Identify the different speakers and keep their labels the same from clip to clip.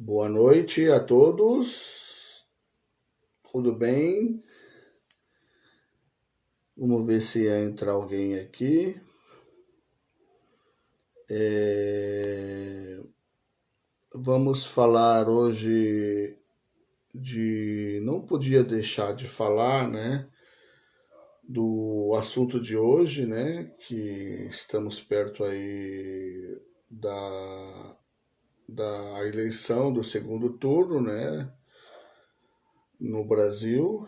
Speaker 1: Boa noite a todos, tudo bem? Vamos ver se entra alguém aqui. Vamos falar hoje de. Não podia deixar de falar, né? Do assunto de hoje, né? Que estamos perto aí da eleição do segundo turno, né? No Brasil.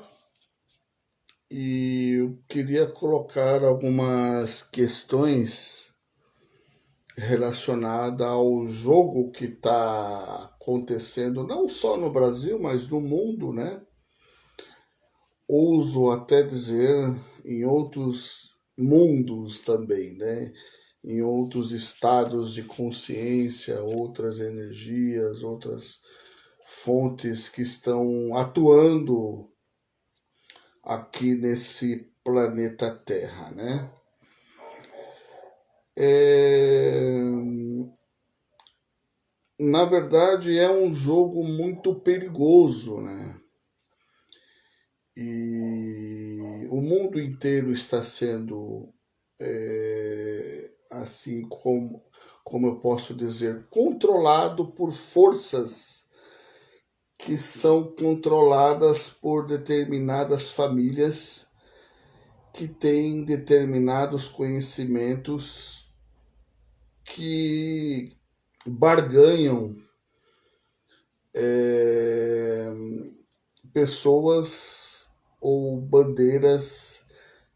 Speaker 1: E eu queria colocar algumas questões relacionadas ao jogo que está acontecendo, não só no Brasil, mas no mundo, né? Ouso até dizer em outros mundos também, né? Em outros estados de consciência, outras energias, outras fontes que estão atuando aqui nesse planeta Terra, né? Na verdade, é um jogo muito perigoso, né? E o mundo inteiro está sendo, assim como eu posso dizer, controlado por forças que são controladas por determinadas famílias que têm determinados conhecimentos que barganham é, pessoas ou bandeiras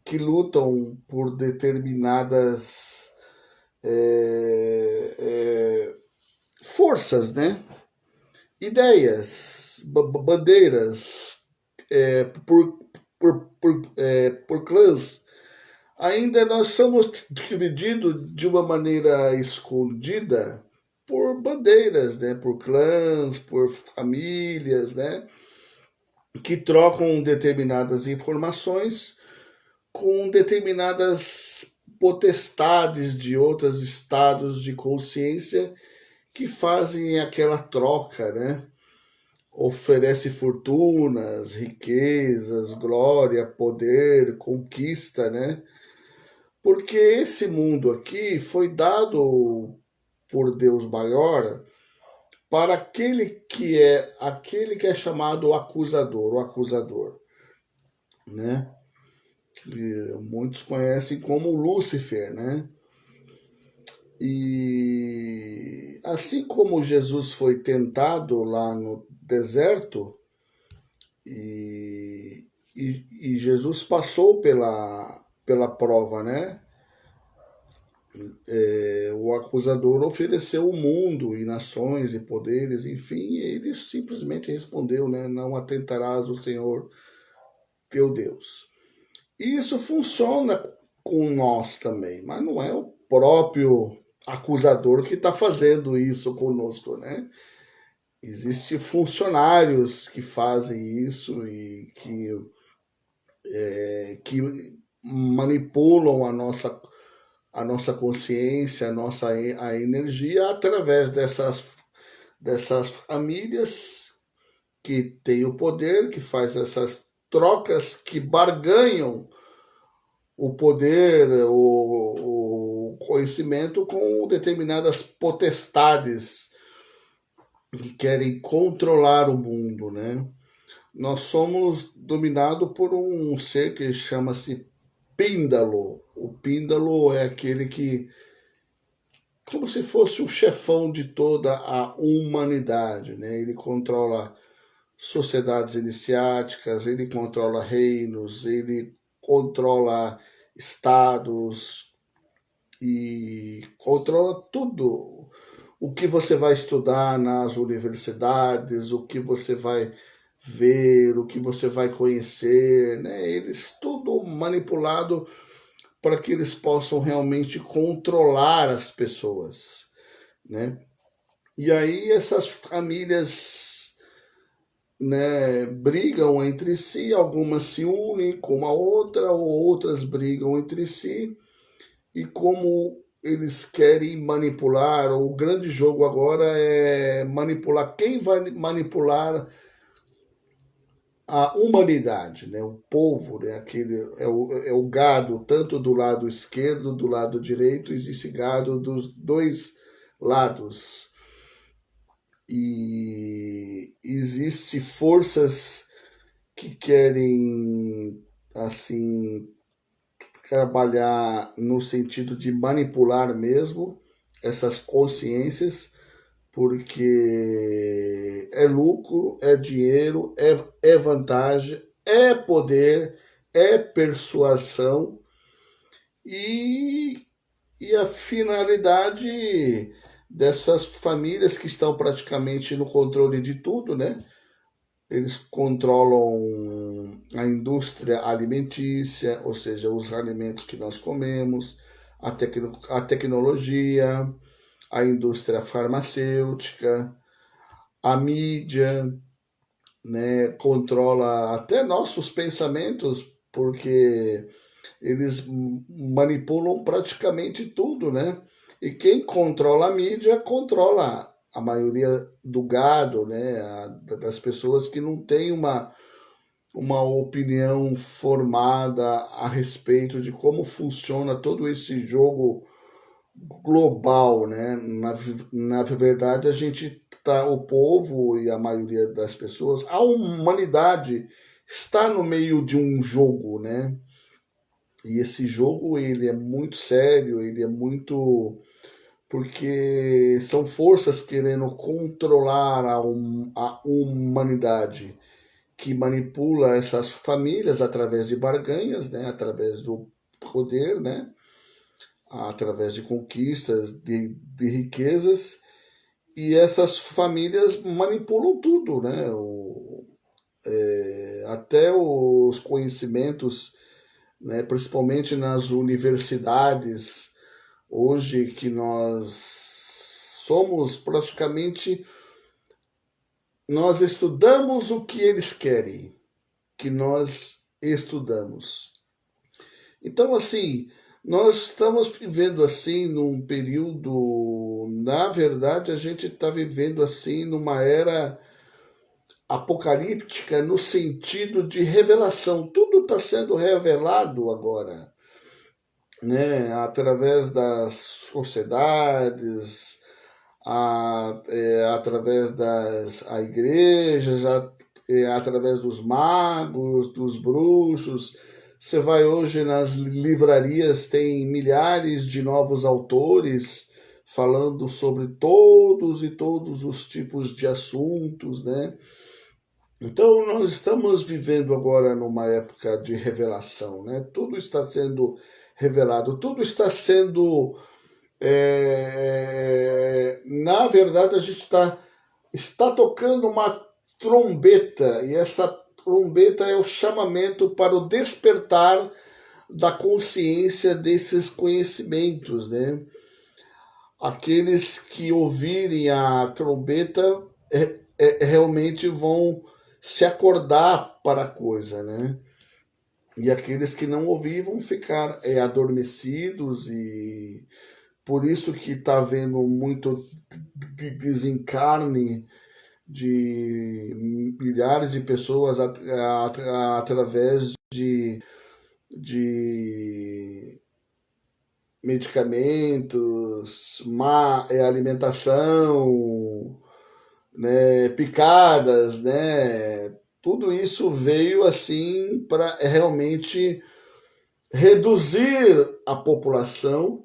Speaker 1: que lutam por determinadas é, é, forças, né? Ideias, bandeiras, por clãs. Ainda nós somos divididos de uma maneira escondida por bandeiras, né? Por clãs, por famílias, né? Que trocam determinadas informações com determinadas potestades de outros estados de consciência que fazem aquela troca, né? Oferece fortunas, riquezas, glória, poder, conquista, né? Porque esse mundo aqui foi dado por Deus maior para aquele que é chamado o acusador, né? Que muitos conhecem como Lúcifer, né? E assim como Jesus foi tentado lá no deserto e, e Jesus passou pela prova, né? O acusador ofereceu o mundo e nações e poderes, enfim, e ele simplesmente respondeu, né? Não atentarás o Senhor teu Deus. E isso funciona com nós também, mas não é o próprio acusador que está fazendo isso conosco, né? Existem funcionários que fazem isso e que manipulam a nossa consciência, a energia através dessas famílias que têm o poder, que faz essas trocas, que barganham o poder, o conhecimento com determinadas potestades que querem controlar o mundo, né? Nós somos dominados por um ser que chama-se Píndalo. O Píndalo é aquele que, como se fosse o chefão de toda a humanidade, né? Ele controla sociedades iniciáticas, ele controla reinos, ele controla estados e controla tudo. O que você vai estudar nas universidades, o que você vai ver, o que você vai conhecer, né? Eles tudo manipulado para que eles possam realmente controlar as pessoas, né? E aí essas famílias, né, brigam entre si, algumas se unem com a outra, ou outras brigam entre si, e como eles querem manipular. O grande jogo agora é manipular. Quem vai manipular a humanidade, né? O povo, né? Aquele, é o gado, tanto do lado esquerdo, do lado direito, existe gado dos dois lados. E existe forças que querem, assim, trabalhar no sentido de manipular mesmo essas consciências, porque é lucro, é dinheiro, é vantagem, é poder, é persuasão e, e a finalidade dessas famílias que estão praticamente no controle de tudo, né? Eles controlam a indústria alimentícia, ou seja, os alimentos que nós comemos, a tecnologia, a indústria farmacêutica, a mídia, né, controla até nossos pensamentos, porque eles manipulam praticamente tudo, né? E quem controla a mídia controla a maioria do gado, né? Das pessoas que não têm uma opinião formada a respeito de como funciona todo esse jogo global, né? Na verdade, a gente tá, o povo e a maioria das pessoas, a humanidade está no meio de um jogo, né? E esse jogo ele é muito sério, ele é muito porque são forças querendo controlar a humanidade que manipula essas famílias através de barganhas, né? Através do poder, né? Através de conquistas, de riquezas, e essas famílias manipulam tudo, né? Até os conhecimentos, né? Principalmente nas universidades, hoje que nós somos praticamente, nós estudamos o que eles querem que nós estudamos. Então, assim, nós estamos vivendo assim num período, na verdade, a gente está vivendo assim numa era apocalíptica no sentido de revelação. Tudo está sendo revelado agora, né? Através das sociedades, através das igrejas, através dos magos, dos bruxos. Você vai hoje nas livrarias, tem milhares de novos autores falando sobre todos e todos os tipos de assuntos, né? Então, nós estamos vivendo agora numa época de revelação, né? Tudo está sendo revelado, tudo está sendo. Na verdade, a gente está tocando uma trombeta, e essa trombeta é o chamamento para o despertar da consciência desses conhecimentos, né? Aqueles que ouvirem a trombeta realmente vão se acordar para a coisa, né? E aqueles que não ouvir vão ficar adormecidos, e por isso que está havendo muito desencarne de milhares de pessoas através de medicamentos, má alimentação, né, picadas, né? Tudo isso veio assim para realmente reduzir a população.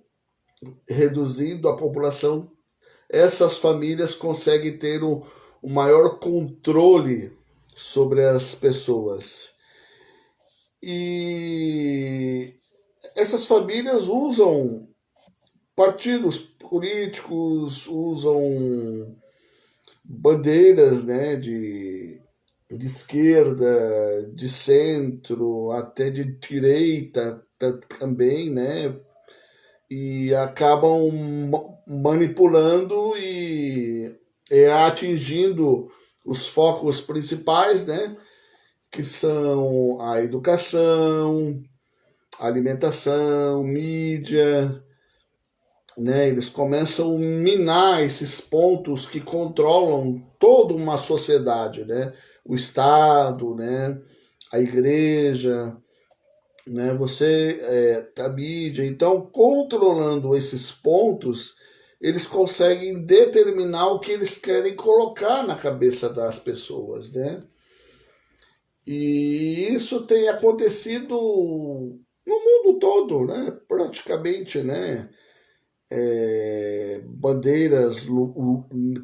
Speaker 1: Reduzindo a população, essas famílias conseguem ter o maior controle sobre as pessoas. E essas famílias usam partidos políticos, usam bandeiras, né, de esquerda, de centro, até de direita também, né, e acabam manipulando e atingindo os focos principais, né, que são a educação, a alimentação, mídia, né? Eles começam a minar esses pontos que controlam toda uma sociedade, né? O Estado, né? A igreja, né? A mídia. Então, controlando esses pontos, eles conseguem determinar o que eles querem colocar na cabeça das pessoas, né? E isso tem acontecido no mundo todo, né? Praticamente, né? Bandeiras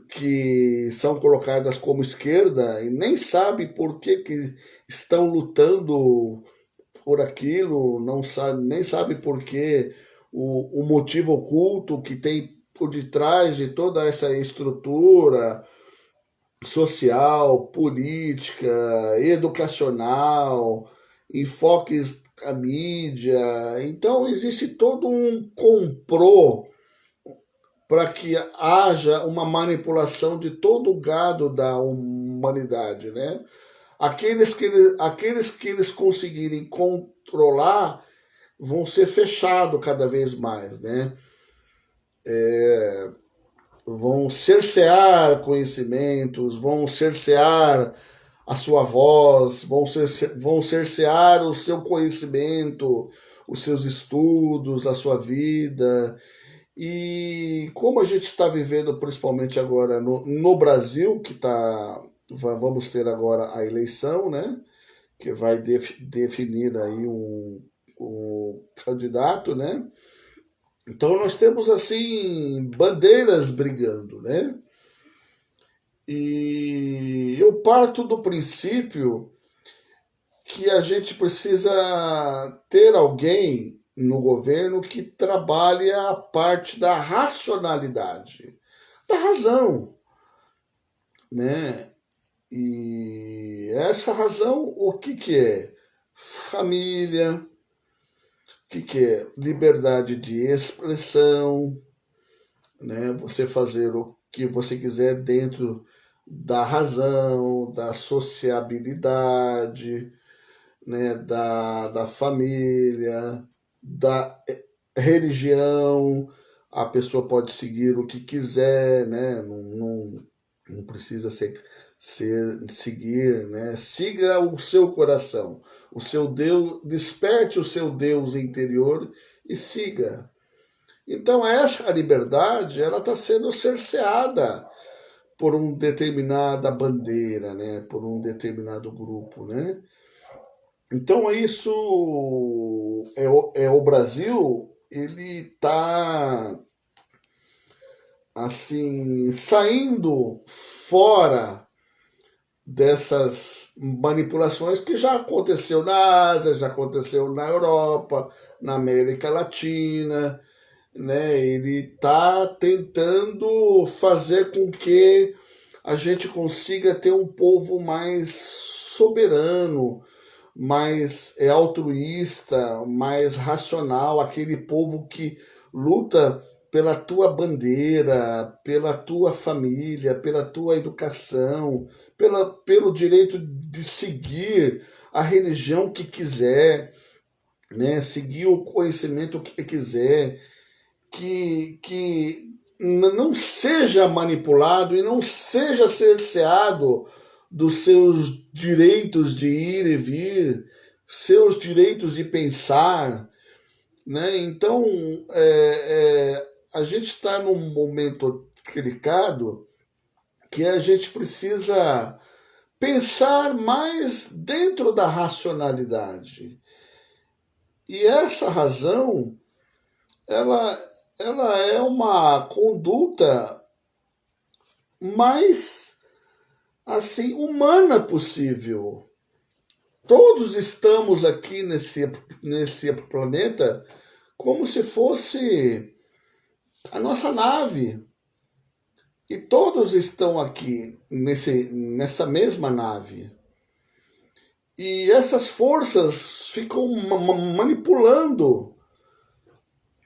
Speaker 1: que são colocadas como esquerda e nem sabe por que estão lutando por aquilo, não sabe, nem sabe por que o motivo oculto que tem por detrás de toda essa estrutura social, política, educacional, enfoques à mídia. Então existe todo um complô para que haja uma manipulação de todo o gado da humanidade, né? Aqueles que eles conseguirem controlar vão ser fechados cada vez mais, né? Vão cercear conhecimentos, vão cercear a sua voz, vão cercear o seu conhecimento, os seus estudos, a sua vida. E como a gente está vivendo, principalmente agora no Brasil, vamos ter agora a eleição, né? Que vai definir aí um candidato, né? Então nós temos assim bandeiras brigando, né? E eu parto do princípio que a gente precisa ter alguém no governo que trabalhe a parte da racionalidade, da razão, né? E essa razão, o que que é? Família, o que é? Liberdade de expressão, né? Você fazer o que você quiser dentro da razão, da sociabilidade, né? Da família, da religião. A pessoa pode seguir o que quiser, né? Não precisa seguir, né? Siga o seu coração, o seu Deus, desperte o seu Deus interior e siga. Então essa liberdade ela está sendo cerceada por uma determinada bandeira, né? Por um determinado grupo, né? Então isso é o Brasil, ele está assim saindo fora dessas manipulações que já aconteceu na Ásia, já aconteceu na Europa, na América Latina, né? Ele está tentando fazer com que a gente consiga ter um povo mais soberano, mais altruísta, mais racional, aquele povo que luta pela tua bandeira, pela tua família, pela tua educação, pelo direito de seguir a religião que quiser, né? Seguir o conhecimento que quiser, que não seja manipulado e não seja cerceado dos seus direitos de ir e vir, seus direitos de pensar, né? Então, a gente está num momento delicado que a gente precisa pensar mais dentro da racionalidade. E essa razão, ela, ela é uma conduta mais assim humana possível. Todos estamos aqui nesse planeta como se fosse a nossa nave. E todos estão aqui nessa mesma nave. E essas forças ficam manipulando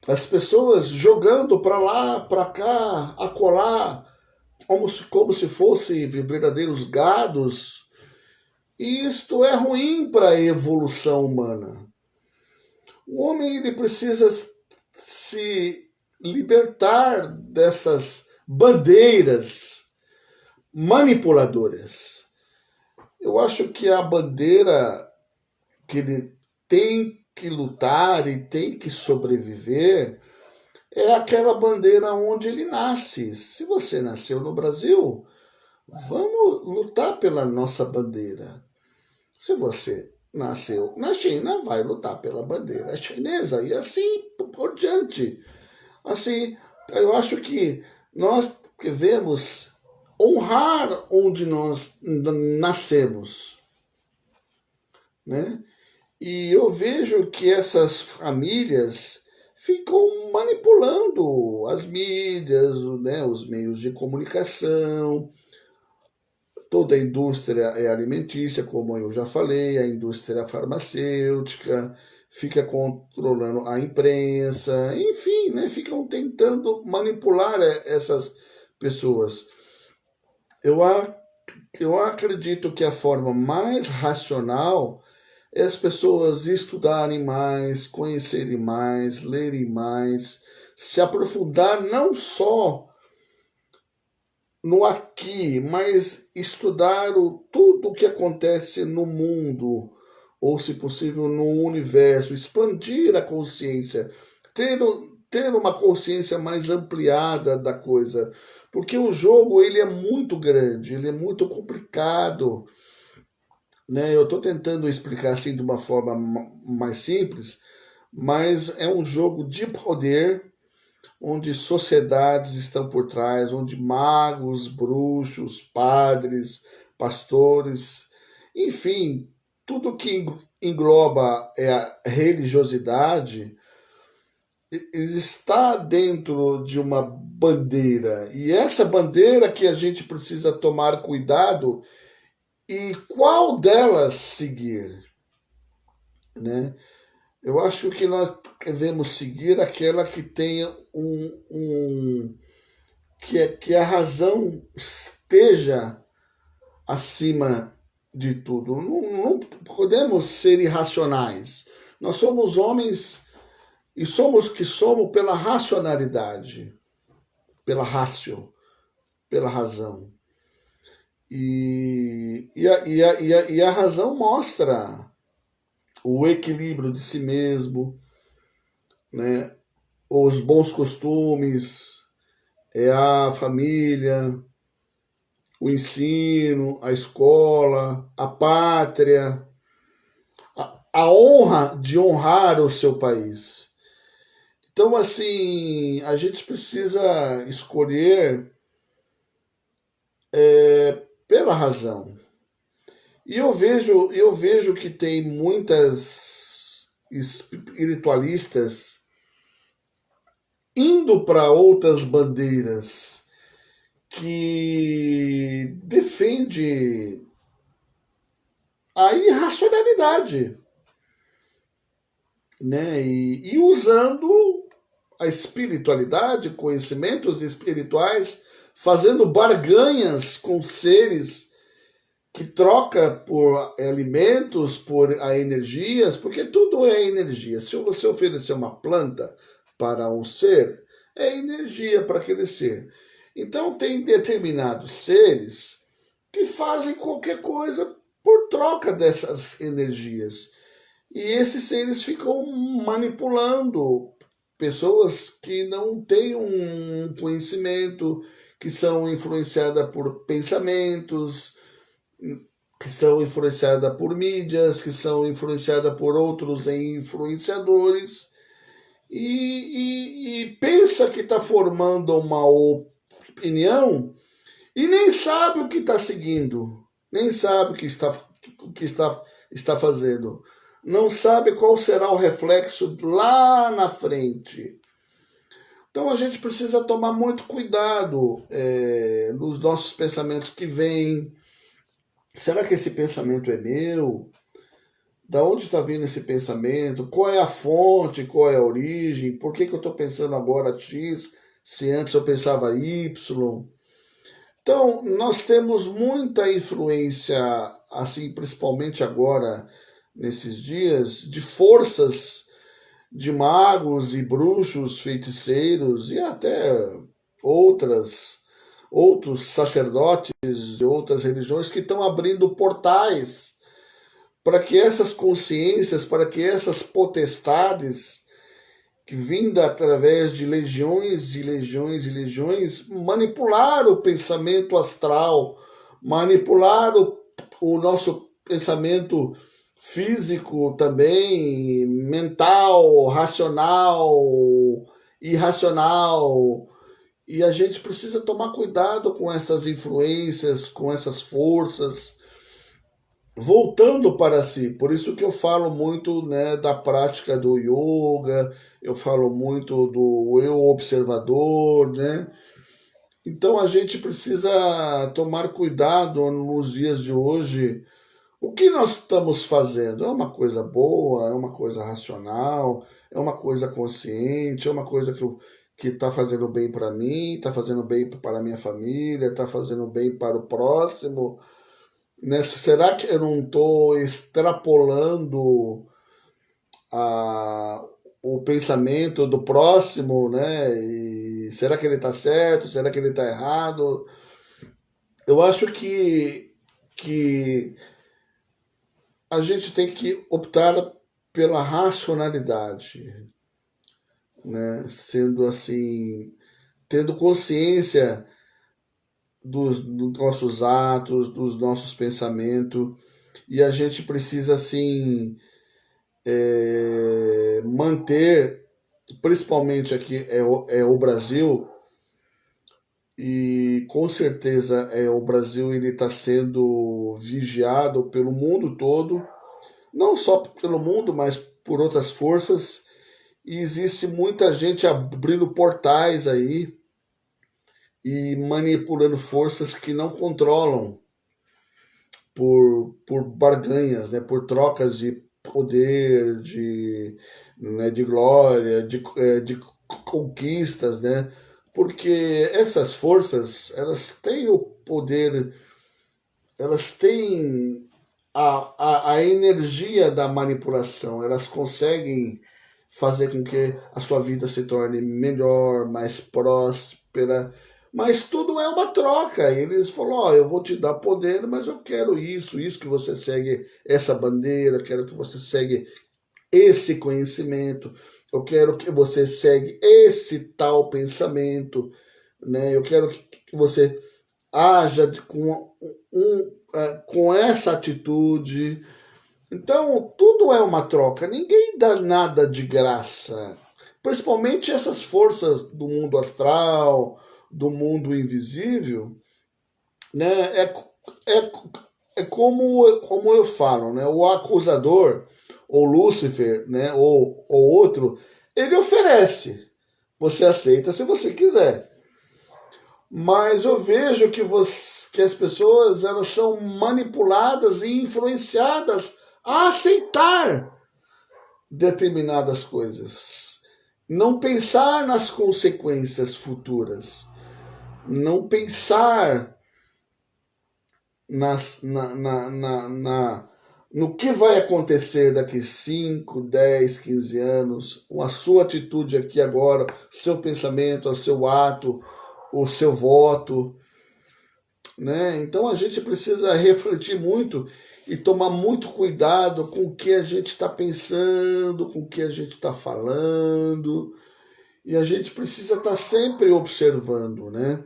Speaker 1: as pessoas, jogando para lá, para cá, acolá, como se fossem verdadeiros gados. E isto é ruim para a evolução humana. O homem ele precisa se libertar dessas bandeiras manipuladoras. Eu acho que a bandeira que ele tem que lutar e tem que sobreviver é aquela bandeira onde ele nasce. Se você nasceu no Brasil, vamos lutar pela nossa bandeira. Se você nasceu na China, vai lutar pela bandeira chinesa e assim por diante. Assim, eu acho que nós devemos honrar onde nós nascemos, né? E eu vejo que essas famílias ficam manipulando as mídias, né, os meios de comunicação, toda a indústria é alimentícia, como eu já falei, a indústria farmacêutica, fica controlando a imprensa, enfim, né, ficam tentando manipular essas pessoas. Eu, eu acredito que a forma mais racional é as pessoas estudarem mais, conhecerem mais, lerem mais, se aprofundar não só no aqui, mas estudar tudo o que acontece no mundo, ou se possível no universo, expandir a consciência, ter, ter uma consciência mais ampliada da coisa, porque o jogo ele é muito grande, ele é muito complicado, né? Eu estou tentando explicar assim de uma forma mais simples, mas é um jogo de poder onde sociedades estão por trás, onde magos, bruxos, padres, pastores, enfim, tudo que engloba a religiosidade está dentro de uma bandeira. E essa bandeira que a gente precisa tomar cuidado e qual delas seguir, né? Eu acho que nós devemos seguir aquela que tenha que a razão esteja acima de tudo. Não podemos ser irracionais. Nós somos homens e somos que somos pela racionalidade, pela ratio, pela razão. E a razão mostra o equilíbrio de si mesmo, né? Os bons costumes, é a família, o ensino, a escola, a pátria, a honra de honrar o seu país. Então, assim, a gente precisa escolher pela razão. E eu vejo que tem muitas espiritualistas indo para outras bandeiras que defende a irracionalidade, né? E usando a espiritualidade, conhecimentos espirituais, fazendo barganhas com seres que troca por alimentos, por energias, porque tudo é energia. Se você oferecer uma planta para um ser, é energia para aquele ser. Então tem determinados seres que fazem qualquer coisa por troca dessas energias. E esses seres ficam manipulando pessoas que não têm um conhecimento, que são influenciadas por pensamentos, que são influenciadas por mídias, que são influenciadas por outros influenciadores, e pensa que está formando uma opinião e nem sabe o que está seguindo, nem sabe o que está fazendo, não sabe qual será o reflexo lá na frente. Então a gente precisa tomar muito cuidado nos nossos pensamentos que vêm. Será que esse pensamento é meu? Da onde está vindo esse pensamento? Qual é a fonte? Qual é a origem? Por que eu estou pensando agora X, se antes eu pensava Y? Então, nós temos muita influência, assim, principalmente agora, nesses dias, de forças de magos e bruxos, feiticeiros e até outras outros sacerdotes de outras religiões que estão abrindo portais para que essas consciências, para que essas potestades que vinda através de legiões e legiões e legiões manipular o pensamento astral, manipular o nosso pensamento físico também, mental, racional, irracional. E a gente precisa tomar cuidado com essas influências, com essas forças, voltando para si. Por isso que eu falo muito, né, da prática do yoga, eu falo muito do eu observador, né? Então a gente precisa tomar cuidado nos dias de hoje. O que nós estamos fazendo? É uma coisa boa? É uma coisa racional? É uma coisa consciente? É uma coisa que está fazendo bem para mim? Está fazendo bem para a minha família? Está fazendo bem para o próximo? Né? Será que eu não estou extrapolando a, o pensamento do próximo, né? E será que ele está certo? Será que ele está errado? Eu acho que a gente tem que optar pela racionalidade, né? Sendo assim, tendo consciência dos nossos atos, dos nossos pensamentos, e a gente precisa assim manter, principalmente aqui é o Brasil, e com certeza o Brasil ele está sendo vigiado pelo mundo todo, não só pelo mundo, mas por outras forças, e existe muita gente abrindo portais aí e manipulando forças que não controlam por barganhas, né, por trocas de poder, né, de glória, de conquistas, né? Porque essas forças, elas têm o poder, elas têm a energia da manipulação, elas conseguem fazer com que a sua vida se torne melhor, mais próspera, mas tudo é uma troca. Eles falam, ó, eu vou te dar poder, mas eu quero isso que você segue essa bandeira, quero que você segue esse conhecimento, eu quero que você segue esse tal pensamento, né? Eu quero que você haja com essa atitude. Então, tudo é uma troca, ninguém dá nada de graça. Principalmente essas forças do mundo astral, do mundo invisível, né? É, é como eu falo, né? O acusador, ou Lúcifer, né? Ou outro, ele oferece. Você aceita se você quiser. Mas eu vejo que as pessoas elas são manipuladas e influenciadas a aceitar determinadas coisas. Não pensar nas consequências futuras. Não pensar no que vai acontecer daqui 5, 10, 15 anos, a sua atitude aqui agora, seu pensamento, o seu ato, o seu voto, né? Então a gente precisa refletir muito e tomar muito cuidado com o que a gente está pensando, com o que a gente está falando, e a gente precisa estar sempre observando, né?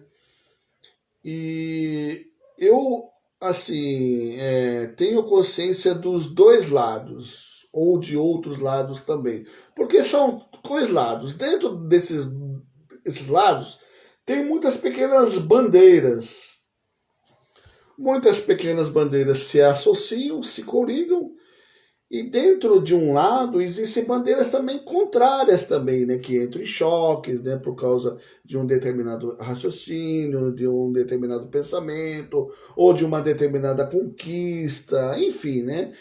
Speaker 1: E eu, assim, tenho consciência dos dois lados, ou de outros lados também, porque são dois lados. Dentro desses lados, tem muitas pequenas bandeiras se associam, se coligam, e dentro de um lado existem bandeiras também contrárias também, né, que entram em choques, né, por causa de um determinado raciocínio, de um determinado pensamento, ou de uma determinada conquista, enfim, né?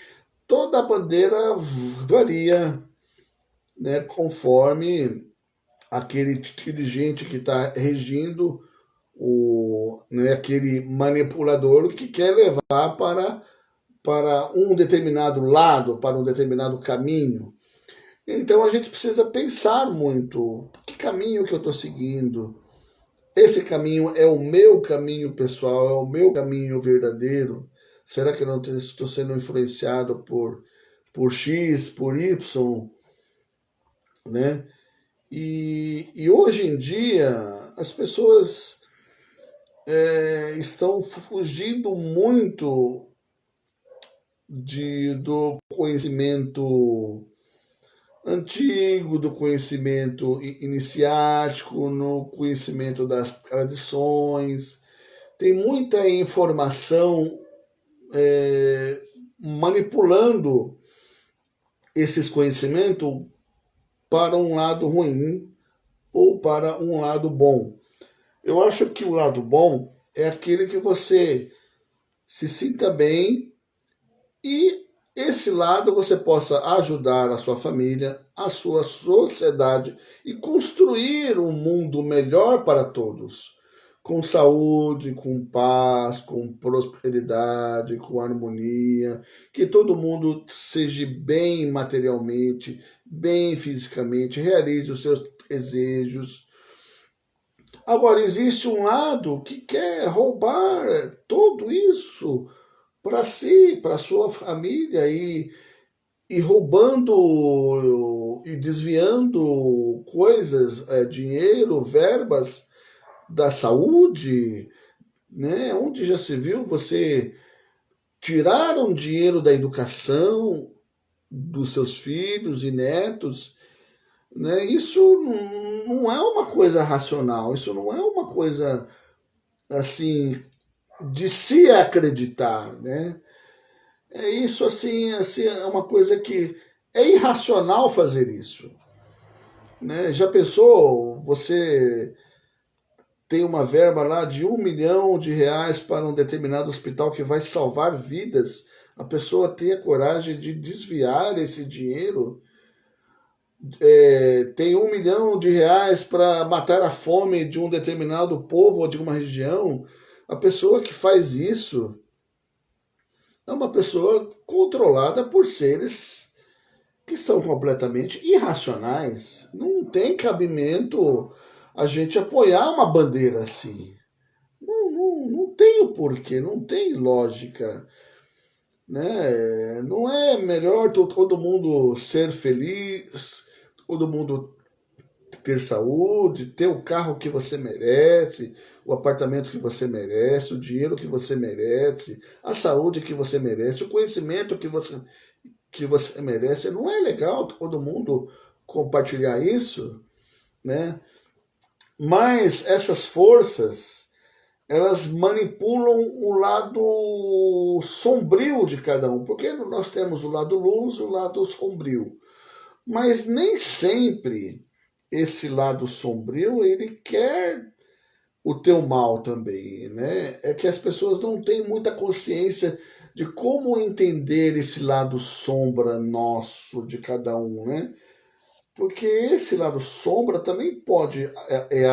Speaker 1: Toda a bandeira varia, né, conforme aquele dirigente que está regindo né, aquele manipulador que quer levar para um determinado lado, para um determinado caminho. Então a gente precisa pensar muito, que caminho que eu estou seguindo? Esse caminho é o meu caminho pessoal, é o meu caminho verdadeiro? Será que eu não estou sendo influenciado por X, por Y, né? E hoje em dia as pessoas estão fugindo muito do conhecimento antigo, do conhecimento iniciático, no conhecimento das tradições. Tem muita informação manipulando esses conhecimentos para um lado ruim ou para um lado bom. Eu acho que o lado bom é aquele que você se sinta bem e esse lado você possa ajudar a sua família, a sua sociedade e construir um mundo melhor para todos, com saúde, com paz, com prosperidade, com harmonia, que todo mundo seja bem materialmente, bem fisicamente, realize os seus desejos. Agora, existe um lado que quer roubar tudo isso para si, para sua família e roubando e desviando coisas, dinheiro, verbas da saúde, né? Onde já se viu você tirar um dinheiro da educação dos seus filhos e netos, né? Isso não é uma coisa racional, isso não é uma coisa assim de se acreditar, né? É isso assim é uma coisa que é irracional fazer isso, né? Já pensou? Você tem uma verba lá de R$ 1 milhão para um determinado hospital que vai salvar vidas. A pessoa tem a coragem de desviar esse dinheiro. Tem R$ 1 milhão para matar a fome de um determinado povo ou de uma região. A pessoa que faz isso é uma pessoa controlada por seres que são completamente irracionais. Não tem cabimento a gente apoiar uma bandeira assim. Não tem o porquê, não tem lógica. Né? Não é melhor todo mundo ser feliz, todo mundo ter saúde, ter o carro que você merece, o apartamento que você merece, o dinheiro que você merece, a saúde que você merece, o conhecimento que você merece. Não é legal todo mundo compartilhar isso, né? Mas essas forças, elas manipulam o lado sombrio de cada um, porque nós temos o lado luz e o lado sombrio. Mas nem sempre esse lado sombrio ele quer o teu mal também, né? É que as pessoas não têm muita consciência de como entender esse lado sombra nosso de cada um, né? Porque esse lado sombra também pode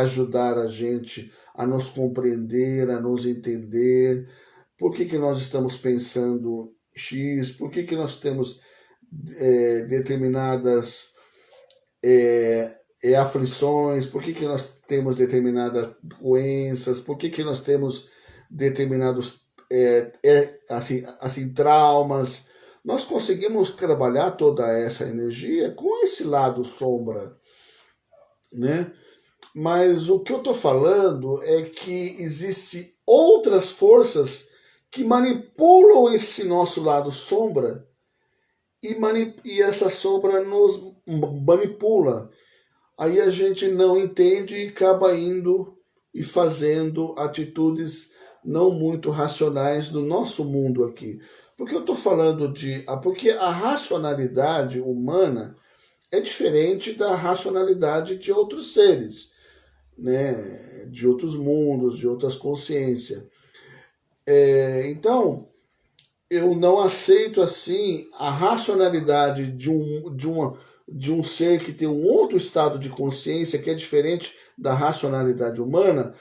Speaker 1: ajudar a gente a nos compreender, a nos entender. Por que nós estamos pensando X? Por que nós temos determinadas aflições? Por que nós temos determinadas doenças? Por que nós temos determinados assim, traumas? Nós conseguimos trabalhar toda essa energia com esse lado sombra, né? Mas o que eu estou falando é que existem outras forças que manipulam esse nosso lado sombra e essa sombra nos manipula. Aí a gente não entende e acaba indo e fazendo atitudes não muito racionais no nosso mundo aqui. Porque eu estou falando porque a racionalidade humana é diferente da racionalidade de outros seres, né? De outros mundos, de outras consciências. Então, eu não aceito assim a racionalidade de um ser que tem um outro estado de consciência que é diferente da racionalidade humana,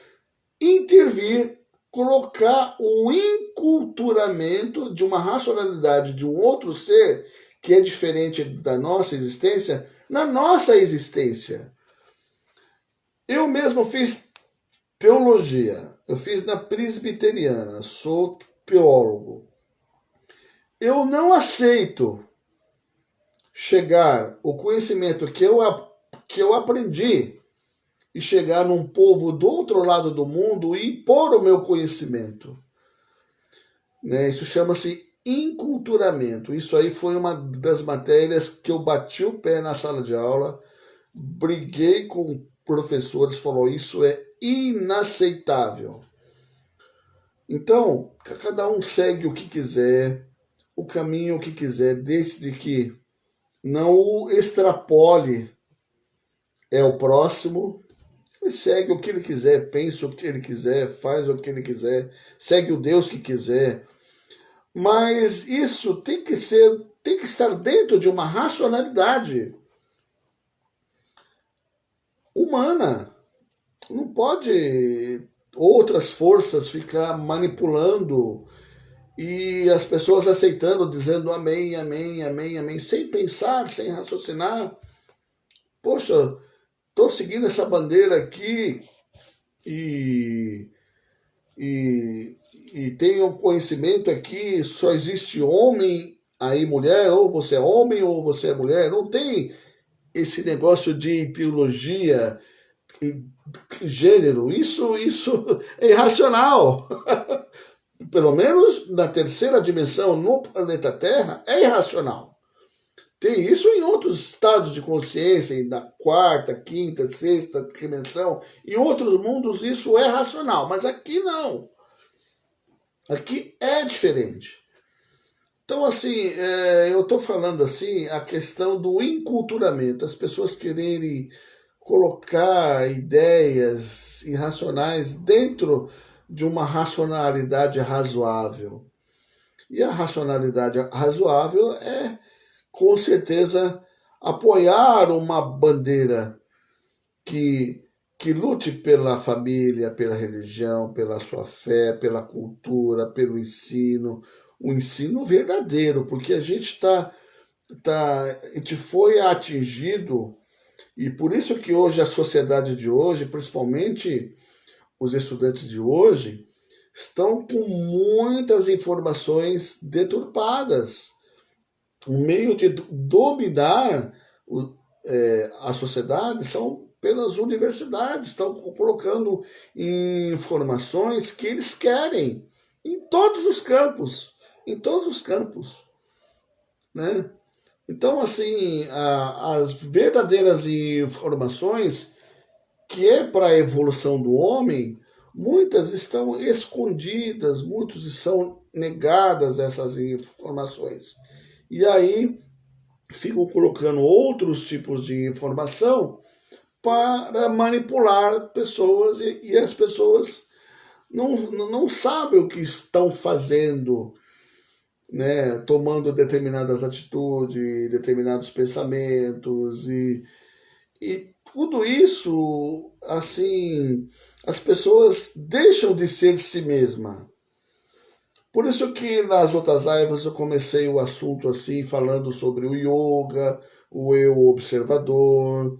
Speaker 1: intervir, colocar o enculturamento de uma racionalidade de um outro ser que é diferente da nossa existência, na nossa existência. Eu mesmo fiz teologia, eu fiz na presbiteriana, sou teólogo. Eu não aceito chegar o conhecimento que eu aprendi e chegar num povo do outro lado do mundo e impor o meu conhecimento. Né? Isso chama-se enculturamento. Isso aí foi uma das matérias que eu bati o pé na sala de aula, briguei com professores, falou, isso é inaceitável. Então, cada um segue o que quiser, o caminho que quiser, desde que não o extrapole, é o próximo, ele segue o que ele quiser, pensa o que ele quiser, faz o que ele quiser, segue o Deus que quiser. Mas isso tem que estar dentro de uma racionalidade humana. Não pode outras forças ficar manipulando e as pessoas aceitando, dizendo amém, amém, amém, amém, sem pensar, sem raciocinar. Poxa, estou seguindo essa bandeira aqui e tenho conhecimento aqui, só existe homem aí mulher, ou você é homem ou você é mulher. Não tem esse negócio de teologia, gênero. Isso é irracional. Pelo menos na terceira dimensão, no planeta Terra, é irracional. Tem isso em outros estados de consciência, na quarta, quinta, sexta dimensão. Em outros mundos isso é racional, mas aqui não. Aqui é diferente. Então, assim, eu estou falando assim, a questão do enculturamento, as pessoas quererem colocar ideias irracionais dentro de uma racionalidade razoável. E a racionalidade razoável é, com certeza, apoiar uma bandeira que lute pela família, pela religião, pela sua fé, pela cultura, pelo ensino, o ensino verdadeiro, porque a gente a gente foi atingido, e por isso que hoje a sociedade de hoje, principalmente os estudantes de hoje, estão com muitas informações deturpadas. O meio de dominar a sociedade são pelas universidades, estão colocando informações que eles querem em todos os campos, né? Então, assim, as verdadeiras informações que é para a evolução do homem, muitas estão escondidas, muitos são negadas essas informações. E aí ficam colocando outros tipos de informação para manipular pessoas e as pessoas não sabem o que estão fazendo, né? Tomando determinadas atitudes, determinados pensamentos e tudo isso, assim, as pessoas deixam de ser si mesma. Por isso que nas outras lives eu comecei o assunto assim, falando sobre o yoga, o eu observador,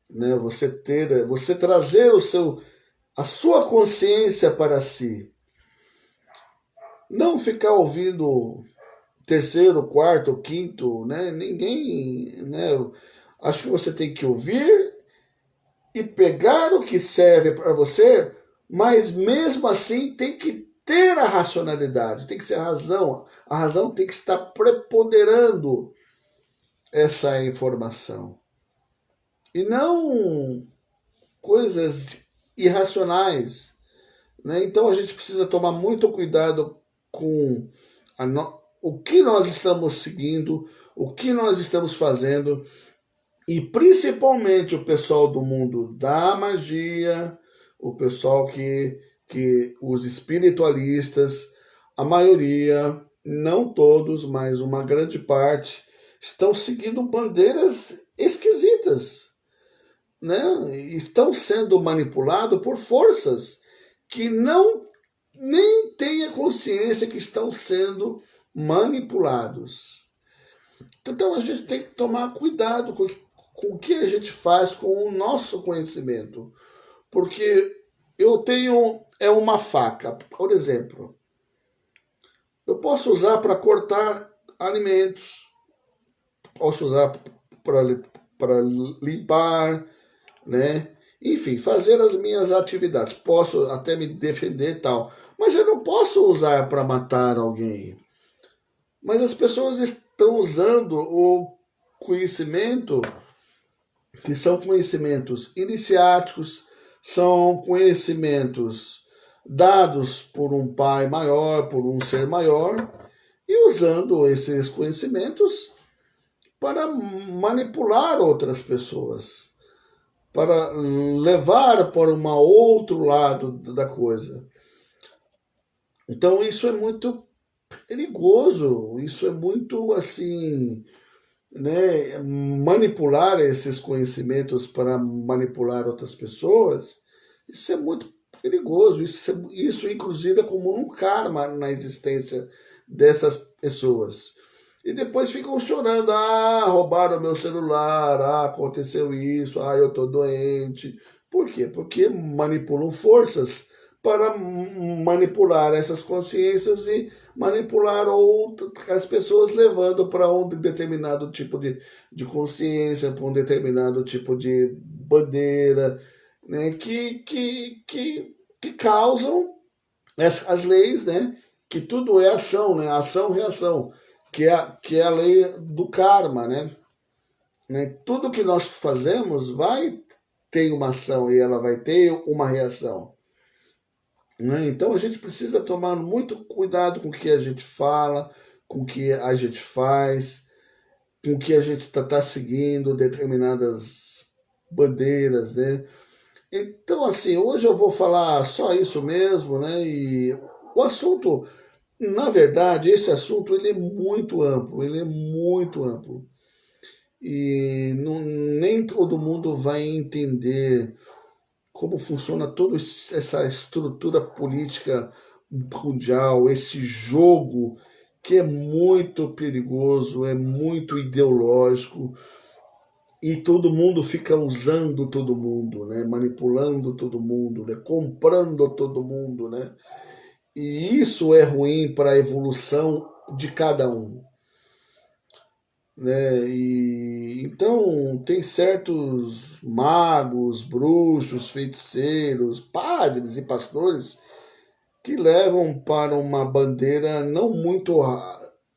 Speaker 1: né? Você trazer a sua consciência para si. Não ficar ouvindo terceiro, quarto, quinto, né? Ninguém, né? Acho que você tem que ouvir e pegar o que serve para você, mas mesmo assim tem que ter a racionalidade, tem que ser a razão. A razão tem que estar preponderando essa informação. E não coisas irracionais, né? Então a gente precisa tomar muito cuidado com o que nós estamos seguindo, o que nós estamos fazendo, e principalmente o pessoal do mundo da magia, o pessoal que os espiritualistas, a maioria, não todos, mas uma grande parte, estão seguindo bandeiras esquisitas, né? Estão sendo manipulados por forças que nem têm a consciência que estão sendo manipulados. Então a gente tem que tomar cuidado com o que a gente faz com o nosso conhecimento. Porque eu tenho uma faca, por exemplo. Eu posso usar para cortar alimentos, posso usar para limpar, né? Enfim, fazer as minhas atividades. Posso até me defender e tal. Mas eu não posso usar para matar alguém. Mas as pessoas estão usando o conhecimento, que são conhecimentos iniciáticos, são conhecimentos dados por um pai maior, por um ser maior, e usando esses conhecimentos para manipular outras pessoas, para levar para um outro lado da coisa. Então isso é muito perigoso, isso é muito assim, né, manipular esses conhecimentos para manipular outras pessoas, isso é muito perigoso, isso inclusive é comum um karma na existência dessas pessoas. E depois ficam chorando, roubaram meu celular, aconteceu isso, eu tô doente. Por quê? Porque manipulam forças para manipular essas consciências e manipular as pessoas, levando para um determinado tipo de consciência, para um determinado tipo de bandeira, né, que causam as leis, né, que tudo é ação, né, ação-reação, que é a lei do karma, né? Tudo que nós fazemos vai ter uma ação e ela vai ter uma reação. Né? Então a gente precisa tomar muito cuidado com o que a gente fala, com o que a gente faz, com o que a gente está seguindo, determinadas bandeiras, né? Então, assim, hoje eu vou falar só isso mesmo, né? E o assunto, na verdade, esse assunto ele é muito amplo, ele é muito amplo. E não, nem todo mundo vai entender como funciona toda essa estrutura política mundial, esse jogo que é muito perigoso, é muito ideológico, e todo mundo fica usando todo mundo, né? Manipulando todo mundo, né? Comprando todo mundo, né? E isso é ruim para a evolução de cada um, né? E então tem certos magos, bruxos, feiticeiros, padres e pastores que levam para uma bandeira não muito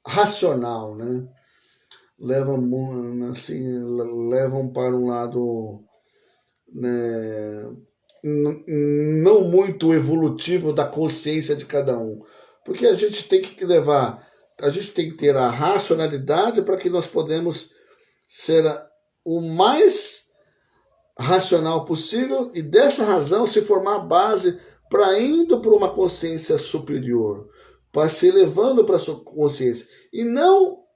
Speaker 1: racional, né? Levam assim, levam para um lado, né, não muito evolutivo da consciência de cada um, porque a gente tem que levar, a gente tem que ter a racionalidade para que nós podemos ser o mais racional possível e dessa razão se formar a base para indo para uma consciência superior, para se elevando para a sua consciência e não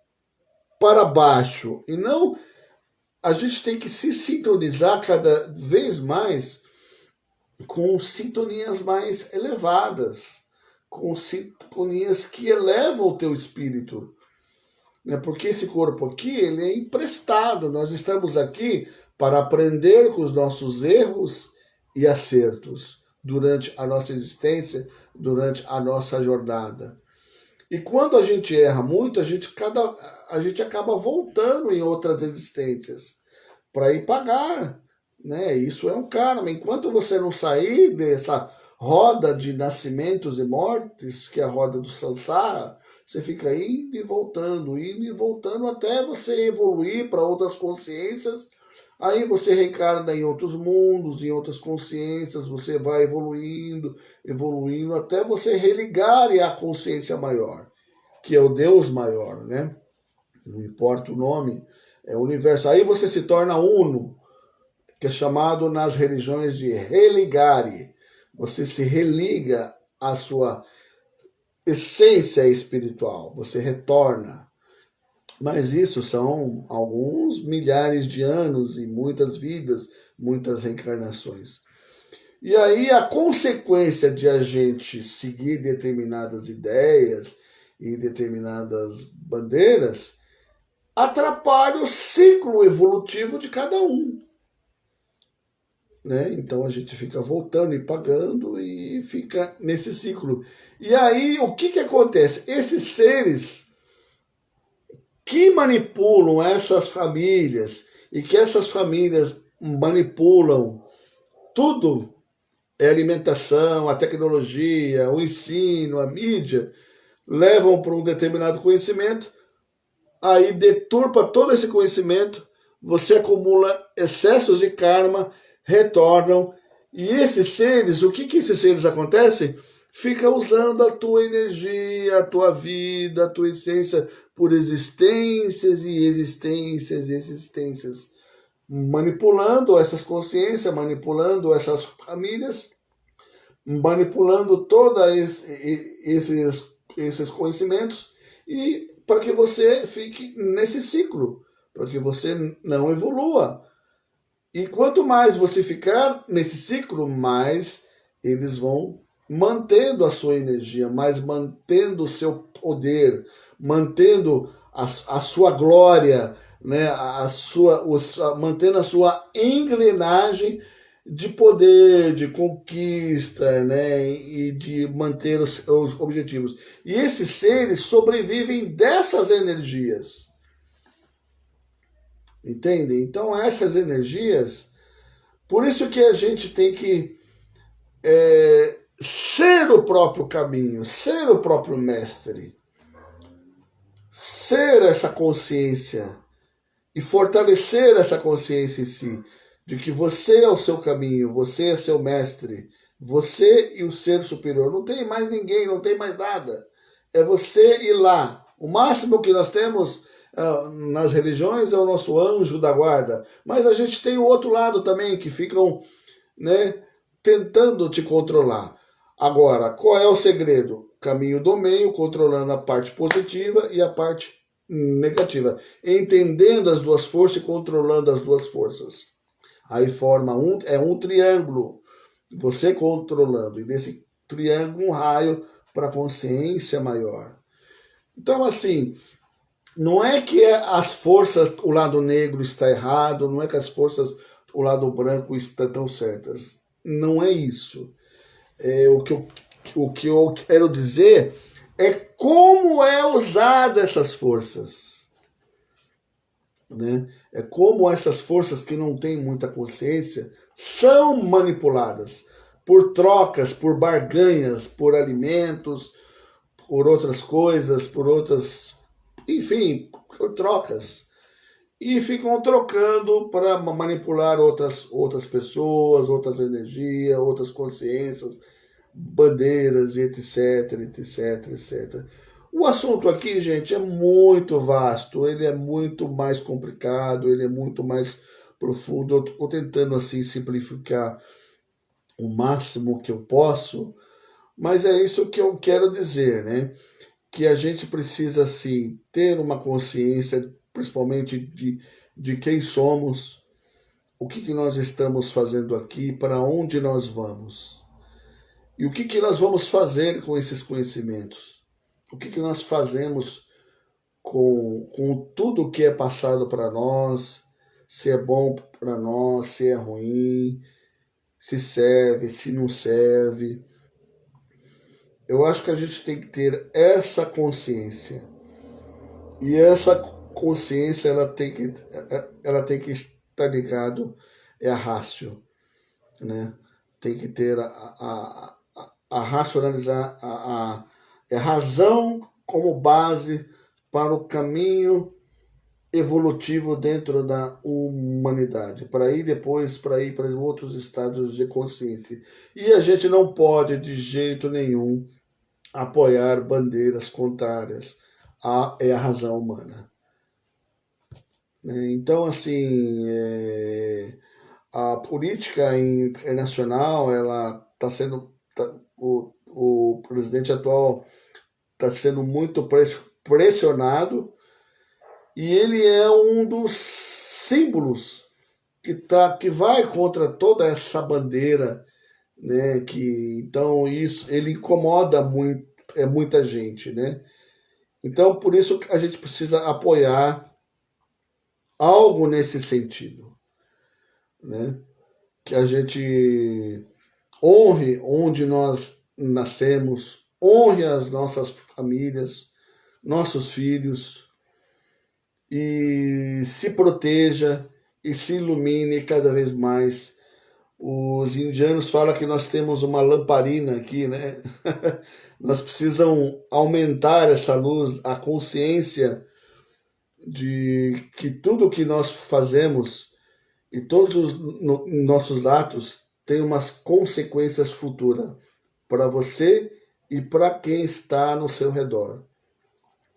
Speaker 1: para baixo, e não, a gente tem que se sintonizar cada vez mais com sintonias mais elevadas, com sintonias que elevam o teu espírito, né? Porque esse corpo aqui, ele é emprestado, nós estamos aqui para aprender com os nossos erros e acertos durante a nossa existência, durante a nossa jornada. E quando a gente erra muito, a gente acaba voltando em outras existências para ir pagar, né? Isso é um karma. Enquanto você não sair dessa roda de nascimentos e mortes, que é a roda do samsara, você fica indo e voltando até você evoluir para outras consciências. Aí você reencarna em outros mundos, em outras consciências, você vai evoluindo, evoluindo, até você religar à consciência maior, que é o Deus maior, né? Não importa o nome, é o universo. Aí você se torna uno, que é chamado nas religiões de religare. Você se religa à sua essência espiritual, você retorna. Mas isso são alguns milhares de anos e muitas vidas, muitas reencarnações. E aí a consequência de a gente seguir determinadas ideias e determinadas bandeiras, atrapalha o ciclo evolutivo de cada um. Né? Então a gente fica voltando e pagando e fica nesse ciclo. E aí o que acontece? Esses seres que manipulam essas famílias e que essas famílias manipulam tudo, é alimentação, a tecnologia, o ensino, a mídia, levam para um determinado conhecimento, aí deturpa todo esse conhecimento, você acumula excessos de karma, retornam, e esses seres, o que esses seres acontecem? Fica usando a tua energia, a tua vida, a tua essência por existências e existências e existências, manipulando essas consciências, manipulando essas famílias, manipulando todos esses conhecimentos, e para que você fique nesse ciclo, para que você não evolua. E quanto mais você ficar nesse ciclo, mais eles vão mantendo a sua energia, mais mantendo o seu poder, mantendo a sua glória, né? Mantendo a sua engrenagem de poder, de conquista, né? E de manter os objetivos. E esses seres sobrevivem dessas energias. Entende? Então essas energias, por isso que a gente tem que ser o próprio caminho, ser o próprio mestre, ser essa consciência e fortalecer essa consciência em si, de que você é o seu caminho, você é seu mestre, você e o ser superior. Não tem mais ninguém, não tem mais nada. É você ir lá. O máximo que nós temos nas religiões é o nosso anjo da guarda, mas a gente tem o outro lado também, que ficam, né, tentando te controlar. Agora, qual é o segredo? Caminho do meio, controlando a parte positiva e a parte negativa, entendendo as duas forças e controlando as duas forças. Aí forma um triângulo, você controlando, e nesse triângulo um raio para a consciência maior. Então, assim, não é que as forças, o lado negro está errado, não é que as forças, o lado branco estão certas. Não é isso. O que eu quero dizer é como é usada essas forças. Né? É como essas forças que não têm muita consciência são manipuladas por trocas, por barganhas, por alimentos, por outras coisas, por outras, enfim, por trocas. E ficam trocando para manipular outras pessoas, outras energias, outras consciências, bandeiras, etc, etc, etc. O assunto aqui, gente, é muito vasto, ele é muito mais complicado, ele é muito mais profundo. Eu estou tentando assim simplificar o máximo que eu posso, mas é isso que eu quero dizer, né? Que a gente precisa assim ter uma consciência, principalmente de quem somos, o que nós estamos fazendo aqui, para onde nós vamos. E o que nós vamos fazer com esses conhecimentos? O que nós fazemos com tudo que é passado para nós, se é bom para nós, se é ruim, se serve, se não serve. Eu acho que a gente tem que ter essa consciência. E essa consciência ela tem que estar ligado a rácio, né? Tem que ter a racionalizar a razão como base para o caminho evolutivo dentro da humanidade, para ir depois para outros estados de consciência. E a gente não pode de jeito nenhum apoiar bandeiras contrárias à razão humana. Então, assim, a política internacional, ela está sendo, o presidente atual está sendo muito pressionado, e ele é um dos símbolos que vai contra toda essa bandeira, né? Que então isso ele incomoda muita gente, né? Então por isso a gente precisa apoiar algo nesse sentido, né? Que a gente honre onde nós nascemos, honre as nossas famílias, nossos filhos, e se proteja e se ilumine cada vez mais. Os indianos falam que nós temos uma lamparina aqui, né? Nós precisamos aumentar essa luz, a consciência de que tudo que nós fazemos e todos os nossos atos têm umas consequências futuras para você e para quem está no seu redor,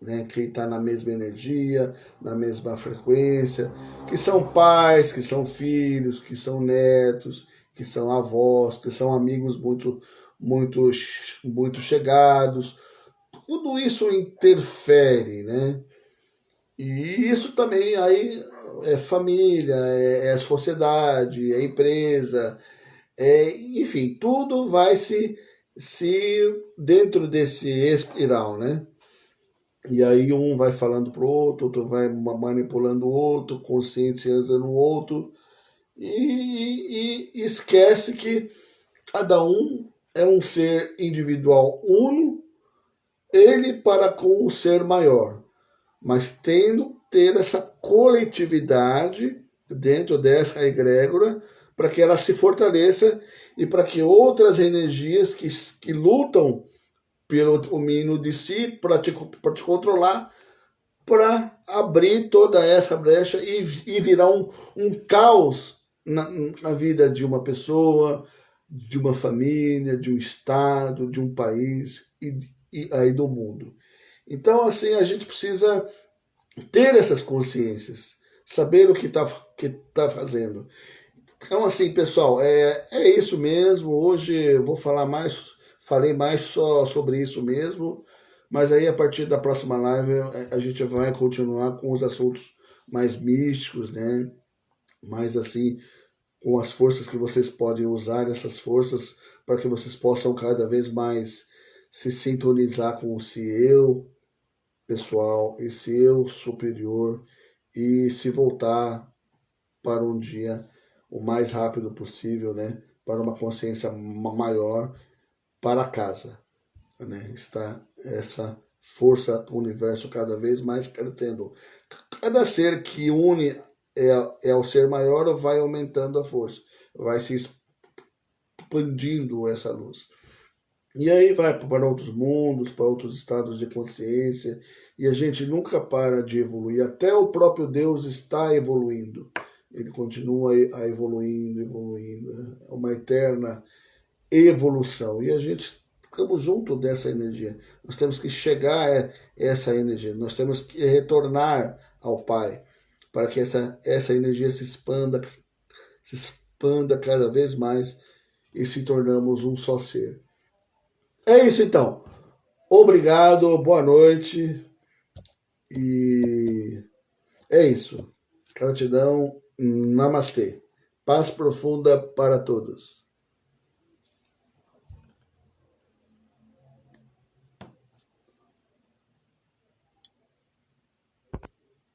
Speaker 1: né? Quem está na mesma energia, na mesma frequência, que são pais, que são filhos, que são netos, que são avós, que são amigos muito, muito chegados. Tudo isso interfere, né? E isso também aí é família, é sociedade, é empresa, enfim, tudo vai se dentro desse espiral, né? E aí um vai falando pro outro vai manipulando o outro, conscientizando o outro, e esquece que cada um é um ser individual uno, ele para com o ser maior, mas tendo ter essa coletividade dentro dessa egrégora para que ela se fortaleça e para que outras energias que lutam pelo domínio de si, para te controlar, para abrir toda essa brecha e virar um caos na vida de uma pessoa, de uma família, de um estado, de um país e aí do mundo. Então, assim, a gente precisa ter essas consciências, saber o que tá fazendo. Então, assim, pessoal, é isso mesmo. Hoje eu vou falei mais só sobre isso mesmo, mas aí a partir da próxima live a gente vai continuar com os assuntos mais místicos, né? Mais assim, com as forças que vocês podem usar, essas forças, para que vocês possam cada vez mais se sintonizar com esse eu pessoal, esse eu superior e se voltar para um dia o mais rápido possível, né? Para uma consciência maior para casa, né? Está essa força do universo cada vez mais crescendo. Cada ser que une é o ser maior, vai aumentando a força, vai se expandindo essa luz. E aí vai para outros mundos, para outros estados de consciência, e a gente nunca para de evoluir. Até o próprio Deus está evoluindo. Ele continua a evoluindo. É uma eterna evolução. E a gente ficamos junto dessa energia. Nós temos que chegar a essa energia. Nós temos que retornar ao Pai para que essa energia se expanda cada vez mais e se tornamos um só ser. É isso então. Obrigado, boa noite e é isso. Gratidão, namastê. Paz profunda para todos.